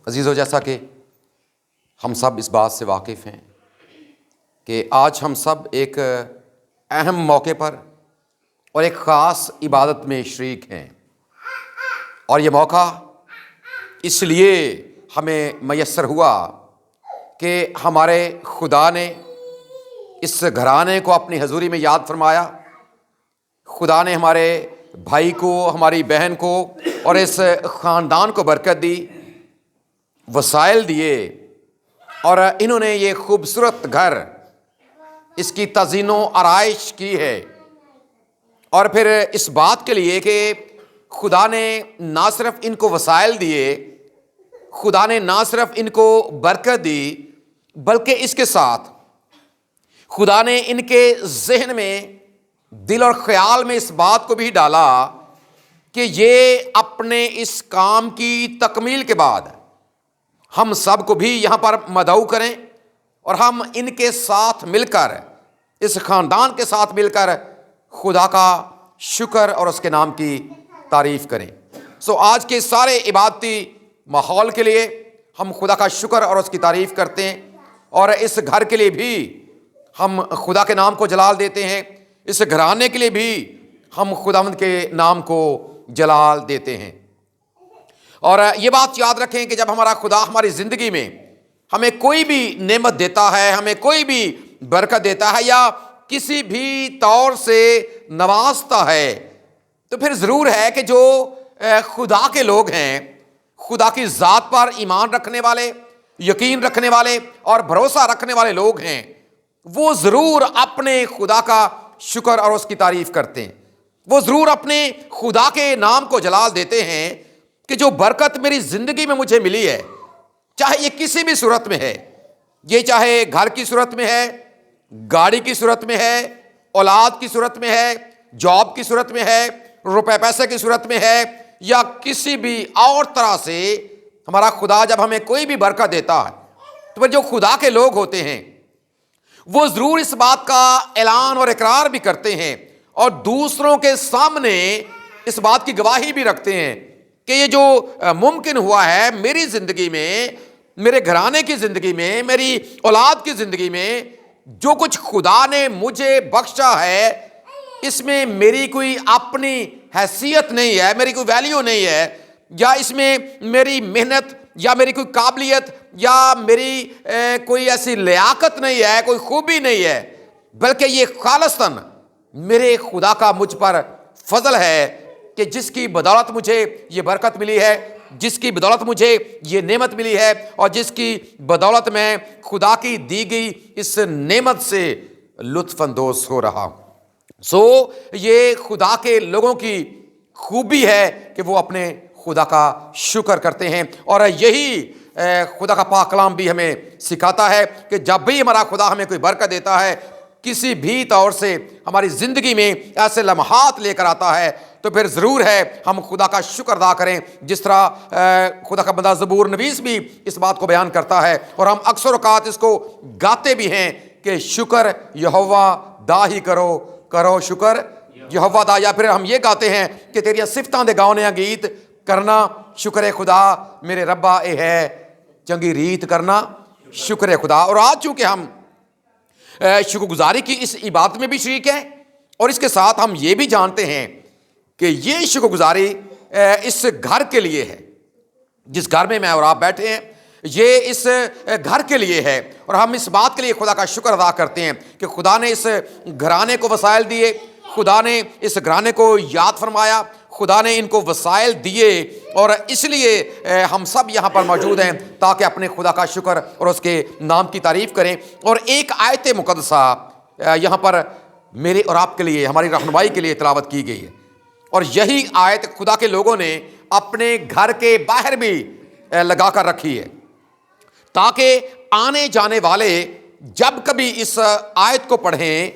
عزیزو، جیسا کہ ہم سب اس بات سے واقف ہیں کہ آج ہم سب ایک اہم موقع پر اور ایک خاص عبادت میں شریک ہیں، اور یہ موقع اس لیے ہمیں میسر ہوا کہ ہمارے خدا نے اس گھرانے کو اپنی حضوری میں یاد فرمایا۔ خدا نے ہمارے بھائی کو، ہماری بہن کو اور اس خاندان کو برکت دی، وسائل دیے، اور انہوں نے یہ خوبصورت گھر، اس کی تزئین و آرائش کی ہے، اور پھر اس بات کے لیے کہ خدا نے نہ صرف ان کو وسائل دیے، خدا نے نہ صرف ان کو برکت دی، بلکہ اس کے ساتھ خدا نے ان کے ذہن میں، دل اور خیال میں اس بات کو بھی ڈالا کہ یہ اپنے اس کام کی تکمیل کے بعد ہم سب کو بھی یہاں پر مدعو کریں، اور ہم ان کے ساتھ مل کر، اس خاندان کے ساتھ مل کر خدا کا شکر اور اس کے نام کی تعریف کریں۔ آج کے سارے عبادتی ماحول کے لیے ہم خدا کا شکر اور اس کی تعریف کرتے ہیں، اور اس گھر کے لیے بھی ہم خدا کے نام کو جلال دیتے ہیں، اس گھرانے کے لیے بھی ہم خداوند کے نام کو جلال دیتے ہیں۔ اور یہ بات یاد رکھیں کہ جب ہمارا خدا ہماری زندگی میں ہمیں کوئی بھی نعمت دیتا ہے، ہمیں کوئی بھی برکت دیتا ہے، یا کسی بھی طور سے نوازتا ہے، تو پھر ضرور ہے کہ جو خدا کے لوگ ہیں، خدا کی ذات پر ایمان رکھنے والے، یقین رکھنے والے اور بھروسہ رکھنے والے لوگ ہیں، وہ ضرور اپنے خدا کا شکر اور اس کی تعریف کرتے ہیں۔ وہ ضرور اپنے خدا کے نام کو جلال دیتے ہیں کہ جو برکت میری زندگی میں مجھے ملی ہے، چاہے یہ کسی بھی صورت میں ہے، یہ چاہے گھر کی صورت میں ہے، گاڑی کی صورت میں ہے، اولاد کی صورت میں ہے، جاب کی صورت میں ہے، روپے پیسے کی صورت میں ہے، یا کسی بھی اور طرح سے ہمارا خدا جب ہمیں کوئی بھی برکت دیتا ہے، تو پھر جو خدا کے لوگ ہوتے ہیں وہ ضرور اس بات کا اعلان اور اقرار بھی کرتے ہیں، اور دوسروں کے سامنے اس بات کی گواہی بھی رکھتے ہیں کہ یہ جو ممکن ہوا ہے میری زندگی میں، میرے گھرانے کی زندگی میں، میری اولاد کی زندگی میں، جو کچھ خدا نے مجھے بخشا ہے، اس میں میری کوئی اپنی حیثیت نہیں ہے، میری کوئی ویلیو نہیں ہے، یا اس میں میری محنت یا میری کوئی قابلیت یا میری کوئی ایسی لیاقت نہیں ہے، کوئی خوبی نہیں ہے، بلکہ یہ خالصاً میرے خدا کا مجھ پر فضل ہے کہ جس کی بدولت مجھے یہ برکت ملی ہے، جس کی بدولت مجھے یہ نعمت ملی ہے، اور جس کی بدولت میں خدا کی دی گئی اس نعمت سے لطف اندوز ہو رہا ہوں۔ یہ خدا کے لوگوں کی خوبی ہے کہ وہ اپنے خدا کا شکر کرتے ہیں، اور یہی خدا کا پاک کلام بھی ہمیں سکھاتا ہے کہ جب بھی ہمارا خدا ہمیں کوئی برکت دیتا ہے، کسی بھی طور سے ہماری زندگی میں ایسے لمحات لے کر آتا ہے، تو پھر ضرور ہے ہم خدا کا شکر ادا کریں، جس طرح خدا کا بندہ زبور نویس بھی اس بات کو بیان کرتا ہے، اور ہم اکثر اوقات اس کو گاتے بھی ہیں کہ شکر یہوہ دا ہی کرو، کرو شکر یہوہ دا، یا پھر ہم یہ گاتے ہیں کہ تیریاں صفتاں دے گاؤنے گیت کرنا شکر خدا میرے ربا اے ہے چنگی ریت کرنا شکر خدا۔ اور آج چونکہ ہم شکر گزاری کی اس عبادت میں بھی شریک ہیں، اور اس کے ساتھ ہم یہ بھی جانتے ہیں کہ یہ شکر گزاری اس گھر کے لیے ہے، جس گھر میں اور آپ بیٹھے ہیں، یہ اس گھر کے لیے ہے، اور ہم اس بات کے لیے خدا کا شکر ادا کرتے ہیں کہ خدا نے اس گھرانے کو وسائل دیے، خدا نے اس گھرانے کو یاد فرمایا، خدا نے ان کو وسائل دیے، اور اس لیے ہم سب یہاں پر موجود ہیں تاکہ اپنے خدا کا شکر اور اس کے نام کی تعریف کریں۔ اور ایک آیت مقدسہ یہاں پر میرے اور آپ کے لیے، ہماری رہنمائی کے لیے تلاوت کی گئی ہے، اور یہی آیت خدا کے لوگوں نے اپنے گھر کے باہر بھی لگا کر رکھی ہے، تاکہ آنے جانے والے جب کبھی اس آیت کو پڑھیں،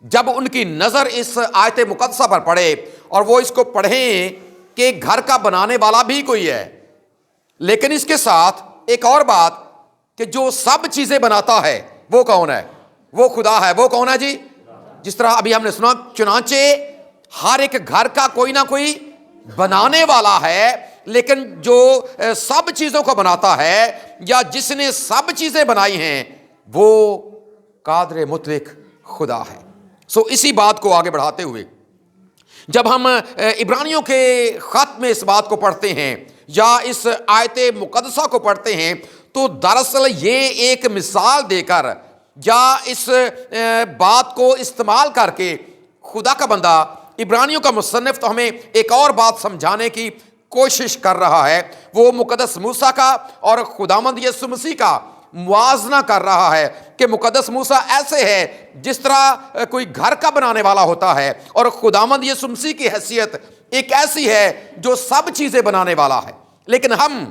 جب ان کی نظر اس آیت مقدسہ پر پڑے اور وہ اس کو پڑھیں کہ گھر کا بنانے والا بھی کوئی ہے، لیکن اس کے ساتھ ایک اور بات کہ جو سب چیزیں بناتا ہے وہ کون ہے؟ وہ خدا ہے۔ وہ کون ہے جی؟ جس طرح ابھی ہم نے سنا، چنانچہ ہر ایک گھر کا کوئی نہ کوئی بنانے والا ہے، لیکن جو سب چیزوں کو بناتا ہے یا جس نے سب چیزیں بنائی ہیں وہ قادر مطلق خدا ہے۔ اسی بات کو آگے بڑھاتے ہوئے جب ہم عبرانیوں کے خط میں اس بات کو پڑھتے ہیں یا اس آیت مقدسہ کو پڑھتے ہیں تو دراصل یہ ایک مثال دے کر یا اس بات کو استعمال کر کے خدا کا بندہ عبرانیوں کا مصنف تو ہمیں ایک اور بات سمجھانے کی کوشش کر رہا ہے، وہ مقدس موسیٰ کا اور خداوند یسوع مسیح کا موازنہ کر رہا ہے کہ مقدس موسیٰ ایسے ہے جس طرح کوئی گھر کا بنانے والا ہوتا ہے، اور خداوند یسوع مسیح کی حیثیت ایک ایسی ہے جو سب چیزیں بنانے والا ہے۔ لیکن ہم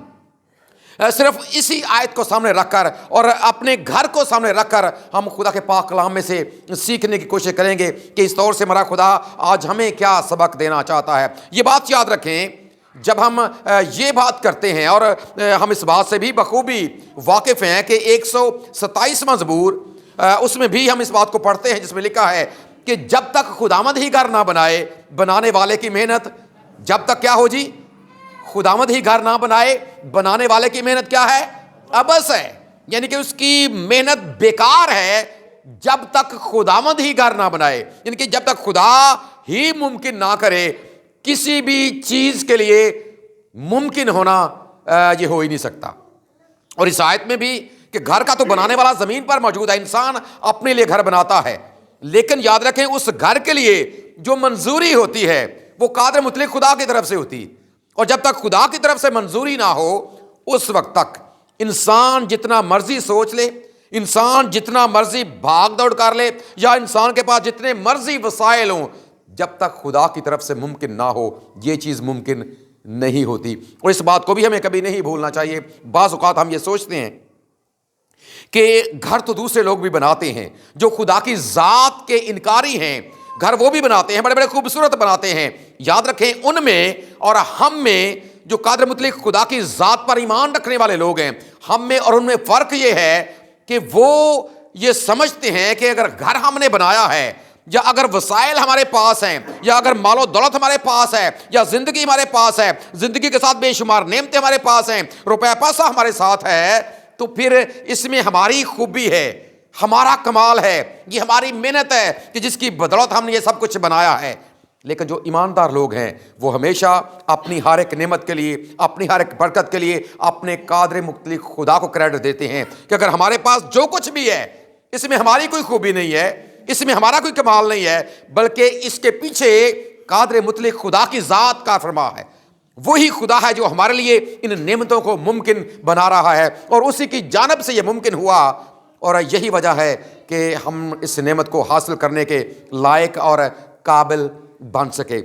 صرف اسی آیت کو سامنے رکھ کر اور اپنے گھر کو سامنے رکھ کر ہم خدا کے پاک کلام میں سے سیکھنے کی کوشش کریں گے کہ اس طور سے ہمارا خدا آج ہمیں کیا سبق دینا چاہتا ہے۔ یہ بات یاد رکھیں، جب ہم یہ بات کرتے ہیں اور ہم اس بات سے بھی بخوبی واقف ہیں کہ 127واں زبور اس میں بھی ہم اس بات کو پڑھتے ہیں جس میں لکھا ہے کہ جب تک خداوند ہی گھر نہ بنائے بنانے والے کی محنت، جب تک کیا ہو جی؟ خداوند ہی گھر نہ بنائے بنانے والے کی محنت کیا ہے؟ ابس ہے، یعنی کہ اس کی محنت بیکار ہے جب تک خداوند ہی گھر نہ بنائے، یعنی کہ جب تک خدا ہی ممکن نہ کرے کسی بھی چیز کے لیے ممکن ہونا یہ ہو ہی نہیں سکتا۔ اور اس آیت میں بھی کہ گھر کا تو بنانے والا زمین پر موجود ہے، انسان اپنے لیے گھر بناتا ہے، لیکن یاد رکھیں اس گھر کے لیے جو منظوری ہوتی ہے وہ قادر مطلق خدا کی طرف سے ہوتی، اور جب تک خدا کی طرف سے منظوری نہ ہو اس وقت تک انسان جتنا مرضی سوچ لے، انسان جتنا مرضی بھاگ دوڑ کر لے، یا انسان کے پاس جتنے مرضی وسائل ہوں، جب تک خدا کی طرف سے ممکن نہ ہو یہ چیز ممکن نہیں ہوتی۔ اور اس بات کو بھی ہمیں کبھی نہیں بھولنا چاہیے۔ بعض اوقات ہم یہ سوچتے ہیں کہ گھر تو دوسرے لوگ بھی بناتے ہیں جو خدا کی ذات کے انکاری ہیں، گھر وہ بھی بناتے ہیں، بڑے بڑے خوبصورت بناتے ہیں۔ یاد رکھیں ان میں اور ہم میں جو قادر مطلق خدا کی ذات پر ایمان رکھنے والے لوگ ہیں، ہم میں اور ان میں فرق یہ ہے کہ وہ یہ سمجھتے ہیں کہ اگر گھر ہم نے بنایا ہے یا اگر وسائل ہمارے پاس ہیں یا اگر مال و دولت ہمارے پاس ہے یا زندگی ہمارے پاس ہے، زندگی کے ساتھ بے شمار نعمتیں ہمارے پاس ہیں، روپے پیسہ ہمارے ساتھ ہے، تو پھر اس میں ہماری خوبی ہے، ہمارا کمال ہے، یہ ہماری محنت ہے کہ جس کی بدولت ہم نے یہ سب کچھ بنایا ہے۔ لیکن جو ایماندار لوگ ہیں وہ ہمیشہ اپنی ہر ایک نعمت کے لیے، اپنی ہر ایک برکت کے لیے اپنے قادر مطلق خدا کو کریڈٹ دیتے ہیں کہ اگر ہمارے پاس جو کچھ بھی ہے اس میں ہماری کوئی خوبی نہیں ہے، اس میں ہمارا کوئی کمال نہیں ہے، بلکہ اس کے پیچھے قادر مطلق خدا کی ذات کا فرما ہے۔ وہی خدا ہے جو ہمارے لیے ان نعمتوں کو ممکن بنا رہا ہے، اور اسی کی جانب سے یہ ممکن ہوا، اور یہی وجہ ہے کہ ہم اس نعمت کو حاصل کرنے کے لائق اور قابل بن سکے۔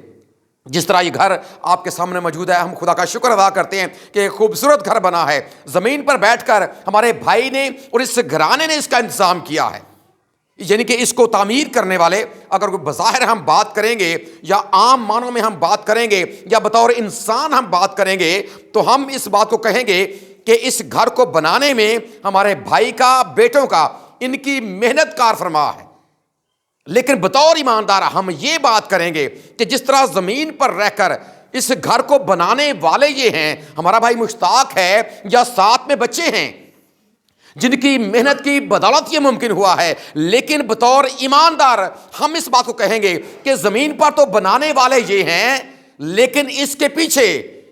جس طرح یہ گھر آپ کے سامنے موجود ہے، ہم خدا کا شکر ادا کرتے ہیں کہ ایک خوبصورت گھر بنا ہے، زمین پر بیٹھ کر ہمارے بھائی نے اور اس گھرانے نے اس کا انتظام کیا ہے، یعنی کہ اس کو تعمیر کرنے والے اگر کوئی بظاہر ہم بات کریں گے یا عام معنوں میں ہم بات کریں گے یا بطور انسان ہم بات کریں گے تو ہم اس بات کو کہیں گے کہ اس گھر کو بنانے میں ہمارے بھائی کا، بیٹوں کا، ان کی محنت کار فرما ہے۔ لیکن بطور ایماندار ہم یہ بات کریں گے کہ جس طرح زمین پر رہ کر اس گھر کو بنانے والے یہ ہیں، ہمارا بھائی مشتاق ہے یا ساتھ میں بچے ہیں جن کی محنت کی بدولت یہ ممکن ہوا ہے، لیکن بطور ایماندار ہم اس بات کو کہیں گے کہ زمین پر تو بنانے والے یہ ہیں، لیکن اس کے پیچھے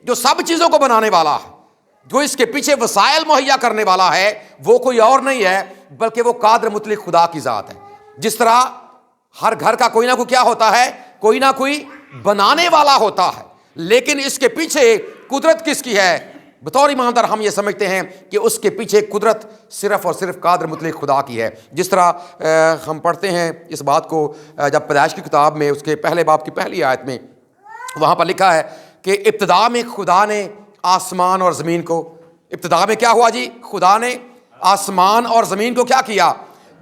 جو سب چیزوں کو بنانے والا ہے، جو اس کے پیچھے وسائل مہیا کرنے والا ہے، وہ کوئی اور نہیں ہے بلکہ وہ قادر مطلق خدا کی ذات ہے۔ جس طرح ہر گھر کا کوئی نہ کوئی کیا ہوتا ہے، کوئی نہ کوئی بنانے والا ہوتا ہے، لیکن اس کے پیچھے قدرت کس کی ہے؟ بطور ایماندار ہم یہ سمجھتے ہیں کہ اس کے پیچھے قدرت صرف اور صرف قادر مطلق خدا کی ہے۔ جس طرح ہم پڑھتے ہیں اس بات کو جب پیدائش کی کتاب میں اس کے پہلے باب کی پہلی آیت میں، وہاں پر لکھا ہے کہ ابتدا میں خدا نے آسمان اور زمین کو، ابتدا میں کیا ہوا جی؟ خدا نے آسمان اور زمین کو کیا کیا؟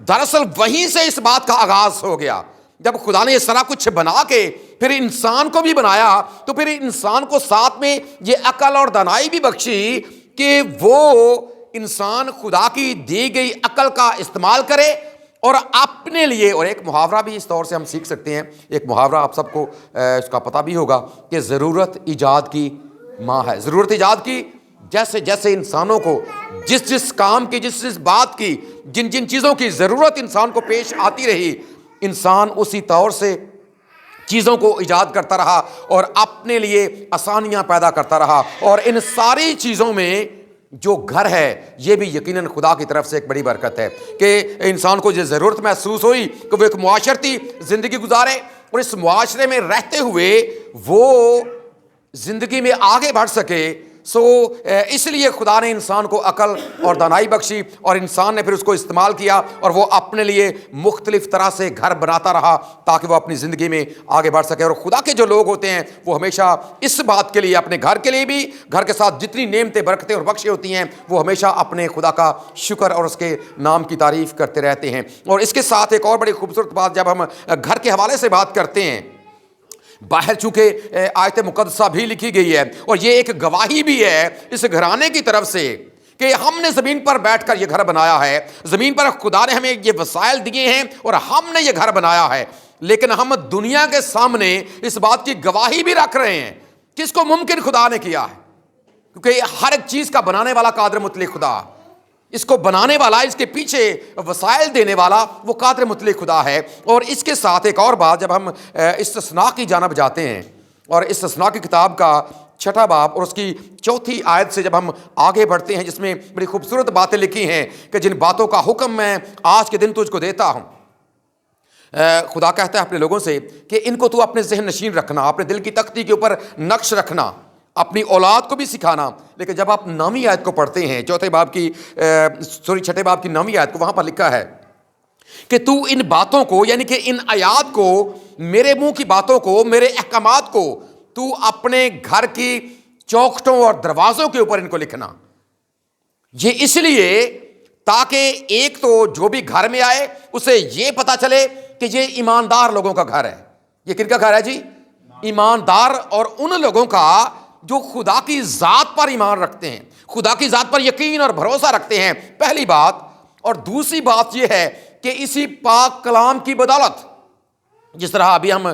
دراصل وہیں سے اس بات کا آغاز ہو گیا۔ جب خدا نے یہ سارا کچھ بنا کے پھر انسان کو بھی بنایا تو پھر انسان کو ساتھ میں یہ عقل اور دانائی بھی بخشی کہ وہ انسان خدا کی دی گئی عقل کا استعمال کرے اور اپنے لیے، اور ایک محاورہ بھی اس طور سے ہم سیکھ سکتے ہیں، ایک محاورہ آپ سب کو اس کا پتہ بھی ہوگا کہ ضرورت ایجاد کی ماں ہے۔ ضرورت ایجاد کی، جیسے جیسے انسانوں کو جس جس کام کی، جس جس بات کی، جن جن چیزوں کی ضرورت انسان کو پیش آتی رہی، انسان اسی طور سے چیزوں کو ایجاد کرتا رہا اور اپنے لیے آسانیاں پیدا کرتا رہا۔ اور ان ساری چیزوں میں جو گھر ہے یہ بھی یقیناً خدا کی طرف سے ایک بڑی برکت ہے کہ انسان کو یہ ضرورت محسوس ہوئی کہ وہ ایک معاشرتی زندگی گزارے اور اس معاشرے میں رہتے ہوئے وہ زندگی میں آگے بڑھ سکے۔ اس لیے خدا نے انسان کو عقل اور دانائی بخشی اور انسان نے پھر اس کو استعمال کیا اور وہ اپنے لیے مختلف طرح سے گھر بناتا رہا تاکہ وہ اپنی زندگی میں آگے بڑھ سکے۔ اور خدا کے جو لوگ ہوتے ہیں وہ ہمیشہ اس بات کے لیے، اپنے گھر کے لیے بھی، گھر کے ساتھ جتنی نعمتیں، برکتیں اور بخشیں ہوتی ہیں، وہ ہمیشہ اپنے خدا کا شکر اور اس کے نام کی تعریف کرتے رہتے ہیں۔ اور اس کے ساتھ ایک اور بڑی خوبصورت بات جب ہم گھر کے حوالے سے بات کرتے ہیں، باہر چونکہ آیت مقدسہ بھی لکھی گئی ہے اور یہ ایک گواہی بھی ہے اس گھرانے کی طرف سے کہ ہم نے زمین پر بیٹھ کر یہ گھر بنایا ہے، زمین پر خدا نے ہمیں یہ وسائل دیے ہیں اور ہم نے یہ گھر بنایا ہے، لیکن ہم دنیا کے سامنے اس بات کی گواہی بھی رکھ رہے ہیں کہ اس کو ممکن خدا نے کیا ہے، کیونکہ ہر ایک چیز کا بنانے والا قادر مطلق خدا، اس کو بنانے والا، اس کے پیچھے وسائل دینے والا وہ قادر مطلق خدا ہے۔ اور اس کے ساتھ ایک اور بات، جب ہم استثناء کی جانب جاتے ہیں اور استثناء کی کتاب کا 6 باب اور اس کی 4 آیت سے جب ہم آگے بڑھتے ہیں، جس میں بڑی خوبصورت باتیں لکھی ہیں کہ جن باتوں کا حکم میں آج کے دن تجھ کو دیتا ہوں، خدا کہتا ہے اپنے لوگوں سے کہ ان کو تو اپنے ذہن نشین رکھنا، اپنے دل کی تختی کے اوپر نقش رکھنا، اپنی اولاد کو بھی سکھانا۔ لیکن جب آپ 9ویں آیت کو پڑھتے ہیں، 6 باب کی 9ویں آیت کو، وہاں پر لکھا ہے کہ تو ان باتوں کو، یعنی کہ ان آیات کو، میرے منہ کی باتوں کو، میرے احکامات کو تو اپنے گھر کی چوکھٹوں اور دروازوں کے اوپر ان کو لکھنا۔ یہ اس لیے تاکہ ایک تو جو بھی گھر میں آئے اسے یہ پتا چلے کہ یہ ایماندار لوگوں کا گھر ہے۔ یہ کن کا گھر ہے جی؟ ایماندار اور ان لوگوں کا جو خدا کی ذات پر ایمان رکھتے ہیں، خدا کی ذات پر یقین اور بھروسہ رکھتے ہیں، پہلی بات۔ اور دوسری بات یہ ہے کہ اسی پاک کلام کی بدولت، جس طرح ابھی ہم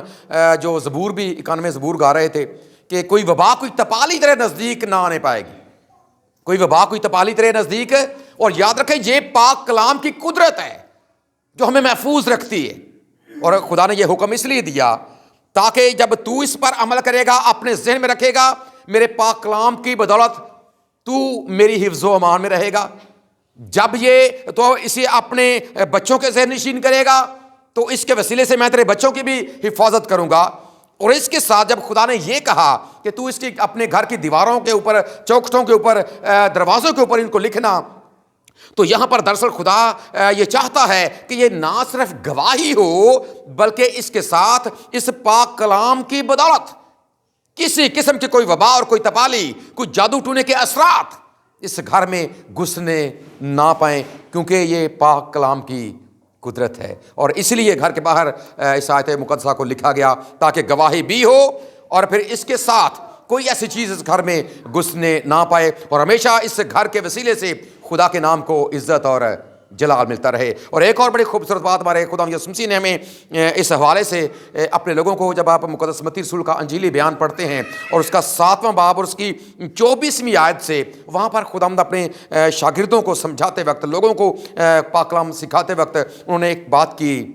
جو زبور بھی 91 زبور گا رہے تھے کہ کوئی وبا کوئی تپالی تیرے نزدیک نہ آنے پائے گی، کوئی وبا کوئی تپالی تیرے نزدیک۔ اور یاد رکھیں یہ پاک کلام کی قدرت ہے جو ہمیں محفوظ رکھتی ہے، اور خدا نے یہ حکم اس لیے دیا تاکہ جب تو اس پر عمل کرے گا، اپنے ذہن میں رکھے گا، میرے پاک کلام کی بدولت تو میری حفظ و امان میں رہے گا۔ جب یہ تو اسے اپنے بچوں کے ذہن نشین کرے گا تو اس کے وسیلے سے میں تیرے بچوں کی بھی حفاظت کروں گا۔ اور اس کے ساتھ جب خدا نے یہ کہا کہ تو اس کی اپنے گھر کی دیواروں کے اوپر، چوکھٹوں کے اوپر، دروازوں کے اوپر ان کو لکھنا، تو یہاں پر دراصل خدا یہ چاہتا ہے کہ یہ نہ صرف گواہی ہو بلکہ اس کے ساتھ اس پاک کلام کی بدولت کسی قسم کی کوئی وبا اور کوئی تپالی، کوئی جادو ٹونے کے اثرات اس گھر میں گھسنے نہ پائیں، کیونکہ یہ پاک کلام کی قدرت ہے۔ اور اس لیے گھر کے باہر اس آیت مقدسہ کو لکھا گیا تاکہ گواہی بھی ہو اور پھر اس کے ساتھ کوئی ایسی چیز اس گھر میں گھسنے نہ پائے، اور ہمیشہ اس گھر کے وسیلے سے خدا کے نام کو عزت اور جلال ملتا رہے۔ اور ایک اور بڑی خوبصورت بات ہمارے خدا یسوع مسیح نے ہمیں اس حوالے سے اپنے لوگوں کو، جب آپ مقدس متی رسول کا انجیلی بیان پڑھتے ہیں اور اس کا 7واں باب اور اس کی 24ویں آیت سے، وہاں پر خداوند اپنے شاگردوں کو سمجھاتے وقت، لوگوں کو پاک کلام سکھاتے وقت انہوں نے ایک بات کی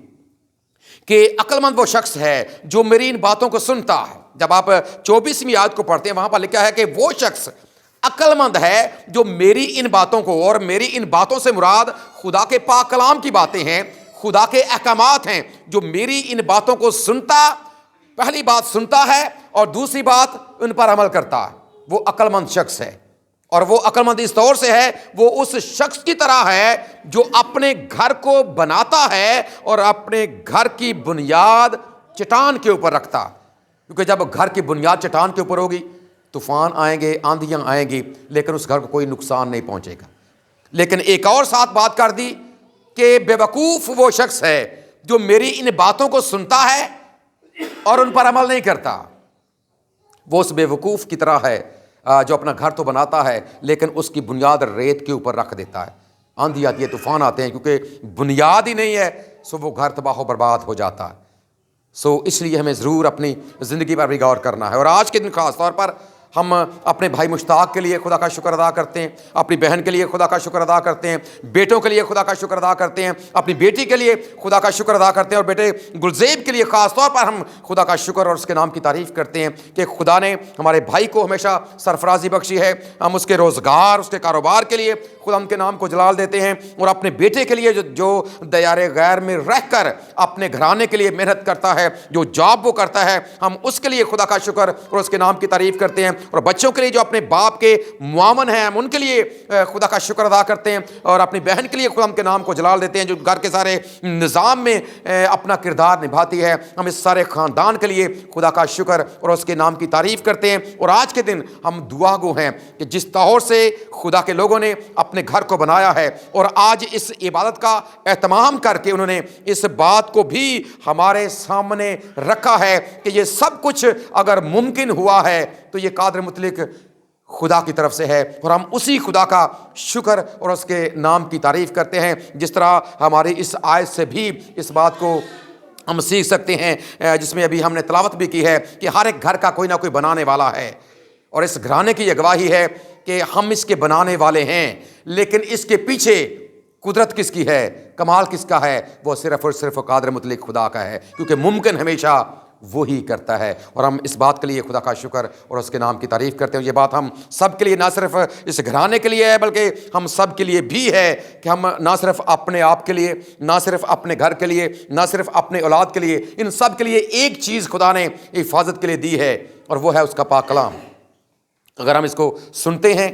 کہ عقل مند وہ شخص ہے جو میری ان باتوں کو سنتا ہے۔ جب آپ 24ویں آیت کو پڑھتے ہیں، وہاں پر لکھا ہے کہ وہ شخص عقل مند ہے جو میری ان باتوں کو، اور میری ان باتوں سے مراد خدا کے پاک کلام کی باتیں ہیں، خدا کے احکامات ہیں، جو میری ان باتوں کو سنتا، پہلی بات سنتا ہے اور دوسری بات ان پر عمل کرتا ہے، وہ عقل مند شخص ہے۔ اور وہ عقل مند اس طور سے ہے، وہ اس شخص کی طرح ہے جو اپنے گھر کو بناتا ہے اور اپنے گھر کی بنیاد چٹان کے اوپر رکھتا، کیونکہ جب گھر کی بنیاد چٹان کے اوپر ہوگی، طوفان آئیں گے، آندھیاں آئیں گی، لیکن اس گھر کو کوئی نقصان نہیں پہنچے گا۔ لیکن ایک اور ساتھ بات کر دی کہ بے وقوف وہ شخص ہے جو میری ان باتوں کو سنتا ہے اور ان پر عمل نہیں کرتا، وہ اس بے وقوف کی طرح ہے جو اپنا گھر تو بناتا ہے لیکن اس کی بنیاد ریت کے اوپر رکھ دیتا ہے۔ آندھی آتی ہے، طوفان آتے ہیں، کیونکہ بنیاد ہی نہیں ہے، سو وہ گھر تباہ و برباد ہو جاتا ہے۔ اس لیے ہمیں ضرور اپنی زندگی پر بھی غور کرنا ہے، اور آج کے دن خاص طور پر ہم اپنے بھائی مشتاق کے لیے خدا کا شکر ادا کرتے ہیں، اپنی بہن کے لیے خدا کا شکر ادا کرتے ہیں، بیٹوں کے لیے خدا کا شکر ادا کرتے ہیں، اپنی بیٹی کے لیے خدا کا شکر ادا کرتے ہیں، اور بیٹے گلزیب کے لیے خاص طور پر ہم خدا کا شکر اور اس کے نام کی تعریف کرتے ہیں کہ خدا نے ہمارے بھائی کو ہمیشہ سرفرازی بخشی ہے۔ ہم اس کے روزگار، اس کے کاروبار کے لیے خدا ان کے نام کو جلال دیتے ہیں، اور اپنے بیٹے کے لیے جو دیار غیر میں رہ کر اپنے گھرانے کے لیے محنت کرتا ہے، جو جاب وہ کرتا ہے، ہم اس کے لیے خدا کا شکر اور اس کے نام کی تعریف کرتے ہیں۔ اور بچوں کے لیے جو اپنے باپ کے معاون ہیں، ہم ان کے لیے خدا کا شکر ادا کرتے ہیں، اور اپنی بہن کے لیے خدا کے نام کو جلال دیتے ہیں جو گھر کے سارے نظام میں اپنا کردار نبھاتی ہے۔ ہم اس سارے خاندان کے لیے خدا کا شکر اور اس کے نام کی تعریف کرتے ہیں۔ اور آج کے دن ہم دعا گو ہیں کہ جس طور سے خدا کے لوگوں نے اپنے گھر کو بنایا ہے، اور آج اس عبادت کا اہتمام کر کے انہوں نے اس بات کو بھی ہمارے سامنے رکھا ہے کہ یہ سب کچھ اگر ممکن ہوا ہے تو یہ قادر مطلق خدا کی طرف سے ہے، اور ہم اسی خدا کا شکر اور اس کے نام کی تعریف کرتے ہیں۔ جس طرح ہماری اس آیت سے بھی اس بات کو ہم سیکھ سکتے ہیں، جس میں ابھی ہم نے تلاوت بھی کی ہے کہ ہر ایک گھر کا کوئی نہ کوئی بنانے والا ہے، اور اس گھرانے کی یہ گواہی ہے کہ ہم اس کے بنانے والے ہیں، لیکن اس کے پیچھے قدرت کس کی ہے، کمال کس کا ہے؟ وہ صرف اور صرف قادر مطلق خدا کا ہے، کیونکہ ممکن ہمیشہ وہی کرتا ہے۔ اور ہم اس بات کے لیے خدا کا شکر اور اس کے نام کی تعریف کرتے ہیں۔ یہ بات ہم سب کے لیے، نہ صرف اس گھرانے کے لیے ہے، بلکہ ہم سب کے لیے بھی ہے کہ ہم نہ صرف اپنے آپ کے لیے، نہ صرف اپنے گھر کے لیے، نہ صرف اپنے اولاد کے لیے، ان سب کے لیے ایک چیز خدا نے حفاظت کے لیے دی ہے، اور وہ ہے اس کا پاک کلام۔ اگر ہم اس کو سنتے ہیں،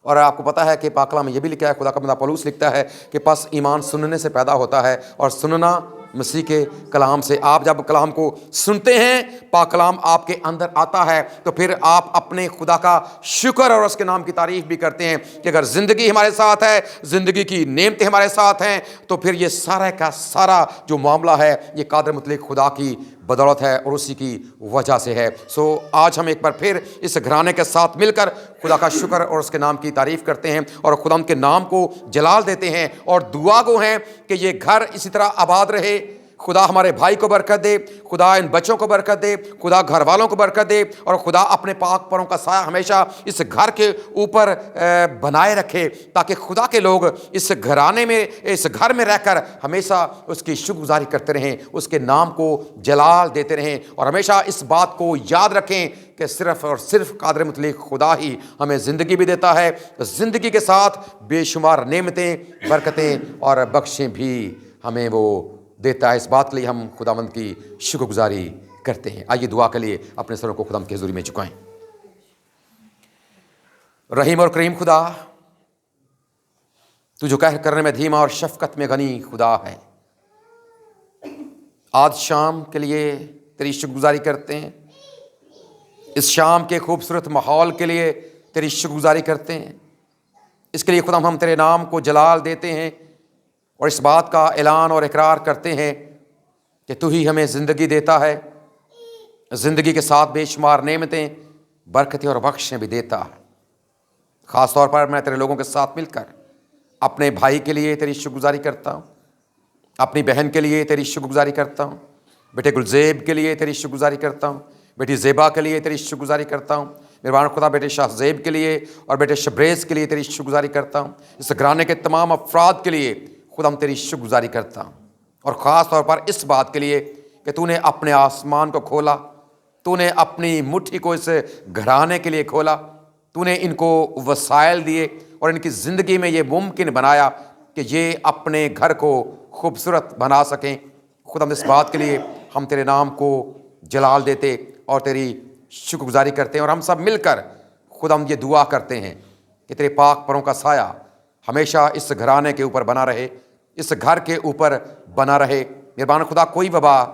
اور آپ کو پتہ ہے کہ پاک کلام میں یہ بھی لکھا ہے، خدا کا بندہ پولس لکھتا ہے کہ پس ایمان سننے سے پیدا ہوتا ہے، اور سننا مسیح کے کلام سے۔ آپ جب کلام کو سنتے ہیں، پاک کلام آپ کے اندر آتا ہے، تو پھر آپ اپنے خدا کا شکر اور اس کے نام کی تعریف بھی کرتے ہیں کہ اگر زندگی ہمارے ساتھ ہے، زندگی کی نعمتیں ہمارے ساتھ ہیں، تو پھر یہ سارا کا سارا جو معاملہ ہے یہ قادر مطلق خدا کی بدولت ہے اور اسی کی وجہ سے ہے۔ آج ہم ایک بار پھر اس گھرانے کے ساتھ مل کر خدا کا شکر اور اس کے نام کی تعریف کرتے ہیں، اور خدا ان کے نام کو جلال دیتے ہیں، اور دعا گو ہیں کہ یہ گھر اسی طرح آباد رہے۔ خدا ہمارے بھائی کو برکت دے، خدا ان بچوں کو برکت دے، خدا گھر والوں کو برکت دے، اور خدا اپنے پاک پروں کا سایہ ہمیشہ اس گھر کے اوپر بنائے رکھے، تاکہ خدا کے لوگ اس گھرانے میں، اس گھر میں رہ کر ہمیشہ اس کی شکر گزاری کرتے رہیں، اس کے نام کو جلال دیتے رہیں، اور ہمیشہ اس بات کو یاد رکھیں کہ صرف اور صرف قادر مطلق خدا ہی ہمیں زندگی بھی دیتا ہے، زندگی کے ساتھ بے شمار نعمتیں، برکتیں اور بخشیں بھی ہمیں وہ دیتا ہے۔ اس بات کے لیے ہم خداوند کی شکر گزاری کرتے ہیں۔ آئیے دعا کے لیے اپنے سروں کو خداوند کی حضوری میں جھکائیں۔ رحیم اور کریم خدا، تو جو قہر کرنے میں دھیما اور شفقت میں غنی خدا ہے، آج شام کے لیے تیری شکر گزاری کرتے ہیں، اس شام کے خوبصورت ماحول کے لیے تیری شکر گزاری کرتے ہیں۔ اس کے لیے خدا ہم تیرے نام کو جلال دیتے ہیں، اور اس بات کا اعلان اور اقرار کرتے ہیں کہ تو ہی ہمیں زندگی دیتا ہے، زندگی کے ساتھ بے شمار نعمتیں، برکتیں اور بخشیں بھی دیتا ہے۔ خاص طور پر میں تیرے لوگوں کے ساتھ مل کر اپنے بھائی کے لیے تیری شکر گزاری کرتا ہوں، اپنی بہن کے لیے تیری شکر گزاری کرتا ہوں، بیٹے گلزیب کے لیے تیری شکر گزاری کرتا ہوں، بیٹی زیبا کے لیے تیری شکر گزاری کرتا ہوں، مہربان خدا بیٹے شاہ زیب کے لیے اور بیٹے شبریز کے لیے تیری شکر گزاری کرتا ہوں۔ اس گھرانے کے تمام افراد کے لیے خدا ہم تیری شکر گزاری کرتا ہوں، اور خاص طور پر اس بات کے لیے کہ تو نے اپنے آسمان کو کھولا، تو نے اپنی مٹھی کو اس گھرانے کے لیے کھولا، تو نے ان کو وسائل دیے اور ان کی زندگی میں یہ ممکن بنایا کہ یہ اپنے گھر کو خوبصورت بنا سکیں۔ خدا ہم اس بات کے لیے ہم تیرے نام کو جلال دیتے اور تیری شکر گزاری کرتے ہیں، اور ہم سب مل کر خدا ہم یہ دعا کرتے ہیں کہ تیرے پاک پروں کا سایہ ہمیشہ اس گھرانے کے اوپر بنا رہے، اس گھر کے اوپر بنا رہے۔ مہربان خدا کوئی وبا،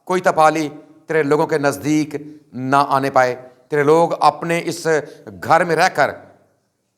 کوئی تپالی تیرے لوگوں کے نزدیک نہ آنے پائے، تیرے لوگ اپنے اس گھر میں رہ کر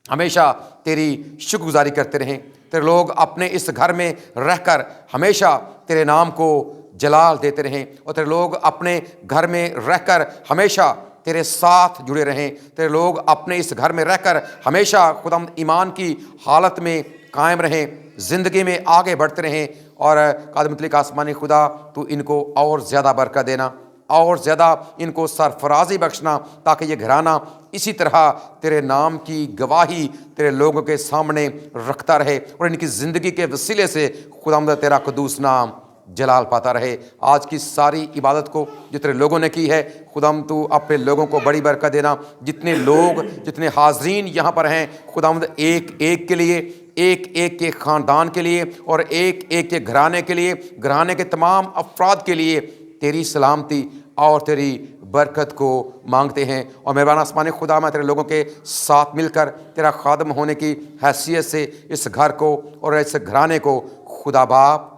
ہمیشہ تیری شکر گزاری کرتے رہیں، تیرے لوگ اپنے اس گھر میں رہ کر ہمیشہ تیرے نام کو جلال دیتے رہیں، اور تیرے لوگ اپنے گھر میں رہ کر ہمیشہ تیرے ساتھ جڑے رہیں، تیرے لوگ اپنے اس گھر میں رہ کر ہمیشہ خدا ایمان کی حالت میں قائم رہیں، زندگی میں آگے بڑھتے رہیں، اور قادر مطلق آسمانی خدا تو ان کو اور زیادہ برکت دینا، اور زیادہ ان کو سرفرازی بخشنا، تاکہ یہ گھرانہ اسی طرح تیرے نام کی گواہی تیرے لوگوں کے سامنے رکھتا رہے، اور ان کی زندگی کے وسیلے سے خداوند تیرا قدوس نام جلال پاتا رہے۔ آج کی ساری عبادت کو جو تیرے لوگوں نے کی ہے، خداوند تو اپنے لوگوں کو بڑی برکت دینا۔ جتنے لوگ، جتنے حاضرین یہاں پر ہیں، خداوند ایک ایک کے لیے، ایک ایک کے خاندان کے لیے، اور ایک ایک کے گھرانے کے لیے، گھرانے کے تمام افراد کے لیے تیری سلامتی اور تیری برکت کو مانگتے ہیں۔ اور مہربان آسمانی خدا، میں تیرے لوگوں کے ساتھ مل کر تیرا خادم ہونے کی حیثیت سے اس گھر کو اور اس گھرانے کو خدا باپ،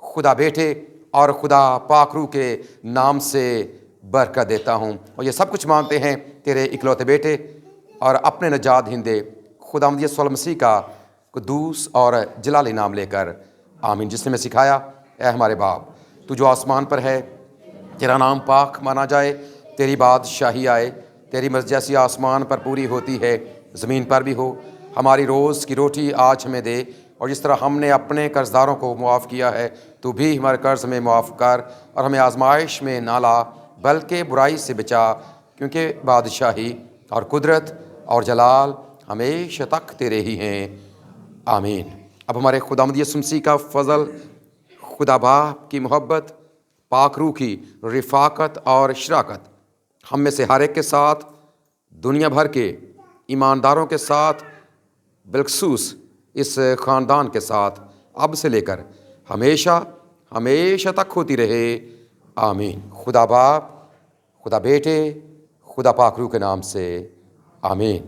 خدا بیٹے اور خدا پاک روح کے نام سے برکت دیتا ہوں، اور یہ سب کچھ مانگتے ہیں تیرے اکلوتے بیٹے اور اپنے نجات دہندے خداوند یسوع مسیح کا قدوس اور جلالی نام لے کر، آمین۔ جس نے میں سکھایا، اے ہمارے باپ تو جو آسمان پر ہے، تیرا نام پاک مانا جائے، تیری بادشاہی آئے، تیری مرضی جیسی آسمان پر پوری ہوتی ہے زمین پر بھی ہو۔ ہماری روز کی روٹی آج ہمیں دے، اور جس طرح ہم نے اپنے قرض داروں کو معاف کیا ہے، تو بھی ہمارے قرض ہمیں معاف کر، اور ہمیں آزمائش میں نہ لا بلکہ برائی سے بچا، کیونکہ بادشاہی اور قدرت اور جلال ہمیشہ تک تیرے ہی ہیں، آمین۔ اب ہمارے خداوند یسوع مسیح کا فضل، خدا باپ کی محبت، پاک روح کی رفاقت اور شراکت ہم میں سے ہر ایک کے ساتھ، دنیا بھر کے ایمانداروں کے ساتھ، بالخصوص اس خاندان کے ساتھ، اب سے لے کر ہمیشہ ہمیشہ تک ہوتی رہے، آمین۔ خدا باپ، خدا بیٹے، خدا پاک روح کے نام سے، آمین۔